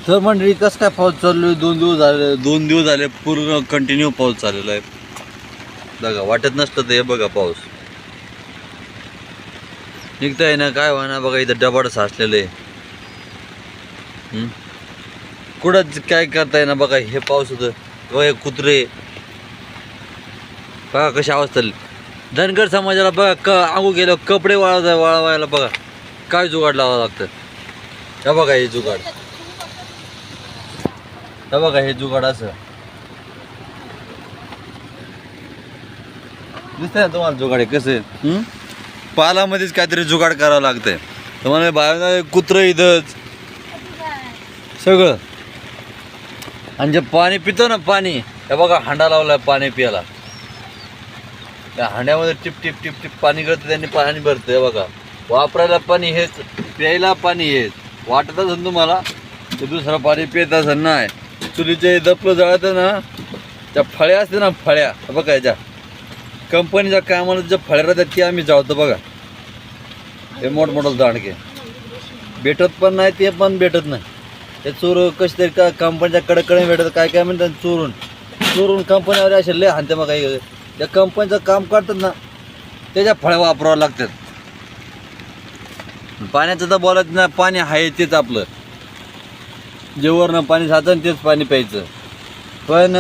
तर मंडळी कसं काय पाऊस चालू आहे? 2 दिवस झाले पूर्ण कंटिन्यू पाऊस चाललेला आहे बघा. वाटत नसतं ते बघा पाऊस निघताय ना काय व्हायना बघा. इथं डबाड साचलेलं आहे. कुठं काय करताय ना बघा. हे पाऊस होतं बघा. हे कुत्रे बघा कशी अवस्था. धनगर समाजाला बघा आंघोळ गेलं कपडे वाळवायला बघा काय जुगाड लावावं लागतं. हे बघा हे जुगाड. हे बघा हे जुगाड असं दिसतंय ना तुम्हाला जुगाड आहे कसं. पालामध्येच काहीतरी जुगाड करावं लागतंय. तुम्हाला बाहेर कुत्रं इथंच सगळं. आणि जे पाणी पितो ना पाणी हे बघा हांडा लावलाय पाणी प्यायला. त्या हांड्यामध्ये टिप टिप टिप टिप पाणी गळतं त्यांनी पाणी भरतं. हे बघा वापरायला पाणी हेच प्यायला पाणी हेच. वाटत असेल तुम्हाला ते दुसरं पाणी पित असेल नाही. चुलीचे दपलं जळतं ना त्या फळ्या असते ना फळ्या बघा याच्या कंपनीच्या कामाला ज्या फळ्या राहतात ते आम्ही जावतो बघा. हे मोठमोठं दांडके भेटत पण नाही ते पण भेटत नाही. ते चोर कशी तरी का कंपनीच्या कडकडे भेटत काय काय म्हणतात चोरून चोरून कंपनीवर असे लय हाणते मग काही त्या कंपनीचं काम करतात ना त्याच्या फळ्या वापरावं लागतात. पाण्याचं तर बोलायचं नाही. पाणी आहे तेच आपलं जेवरनं पाणी साधन तेच पाणी प्यायचं. पण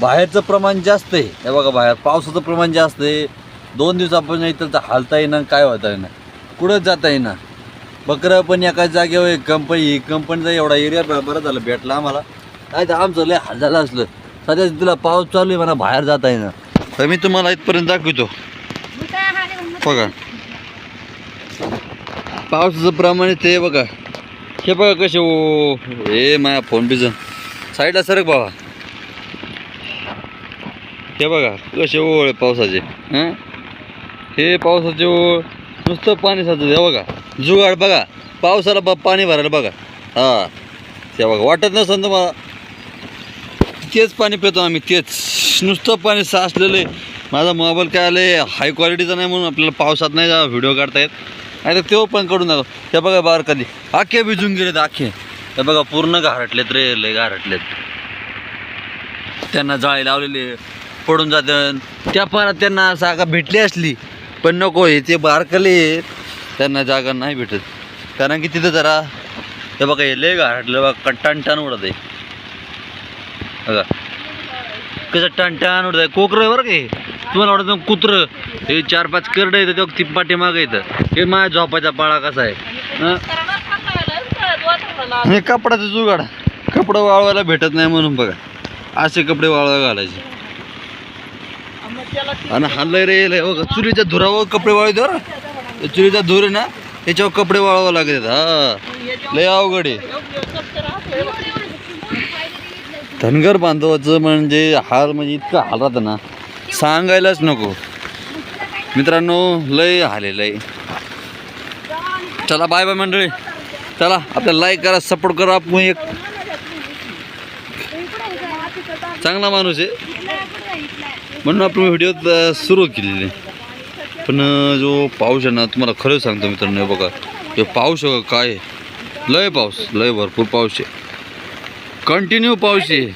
बाहेरचं प्रमाण जास्त आहे. हे बघा बाहेर पावसाचं प्रमाण जास्त आहे. 2 दिवसापासून इथं तर हालता येईना काय होता येईना कुठंच जाता येईना. बकरं पण एकाच जागेवर कंपनीचा एवढा एरिया बरं झालं भेटला आम्हाला. नाही तर आमचं लय हाल झालं असलं. सध्या तुला पाऊस चालू आहे म्हणा बाहेर जाता येईना. तर मी तुम्हाला इथपर्यंत दाखवतो बघा पावसाचं प्रमाण ते बघा. हे बघा कसे ओ हे माझ्या फोन बिजन साईडला सरक बाबा. हे बघा कसे ओळ पावसाचे. हे पावसाचे ओळ नुसतं पाणी साचत. हे बघा जुगाड बघा पावसाला पाणी भरायला बघा. हां ते बघा वाटत नसेल तुम्हाला तेच पाणी पितो आम्ही तेच नुसतं पाणी साचलेलं आहे. माझा मोबाईल काय आलं हाय क्वालिटीचा नाही म्हणून आपल्याला पावसात नाही व्हिडिओ काढता येत. नाही तर तो पण काढून दाखव. हे बघा बाहेर कधी आखे भिजून गेलेत आखे. हे बघा पूर्ण गारटलेत रे लय गारटलेत. त्यांना जाळी लावलेली पडून जातं. त्या परत त्यांना जागा भेटली असली पण नको आहे ते बारकले त्यांना जागा नाही भेटत. कारण की तिथं जरा हे बघा हे लय गारटलं बघा टणटण उडत आहे. बघा कसं टणटण उडत आहे. कोकरं बरं का तुम्हाला वाटतं कुत्रं. हे 4-5 करडं येतं तेव्हा ती पाठी मागं येतं. हे माझ्या झोपाचा पाळा कसा आहे. हे कपड्याचं जुगाड कपडं वाळवायला भेटत नाही म्हणून बघा असे कपडे वाळवायला घालायचे. आणि हल्लय रे बघा चुलीच्या धुरावर कपडे वाळवतो ना. चुलीचा धूर आहे ना त्याच्यावर कपडे वाळवावं लागतात. हा लय अवघड आहे. धनगर बांधवाचं म्हणजे हाल म्हणजे इतकं हाल राहतं ना सांगायलाच नको मित्रांनो. लय हालेलं आहे. चला बाय बाय मंडळी. चला आपल्याला लाईक करा सपोर्ट करा. आपण एक चांगला माणूस आहे म्हणून आपण व्हिडिओ सुरू केलेले. पण जो पाऊस आहे ना तुम्हाला खरं सांगतो मित्रांनो बघा हे पाऊस काय लय पाऊस लय भरपूर पाऊस आहे. कंटिन्यू पाऊस आहे.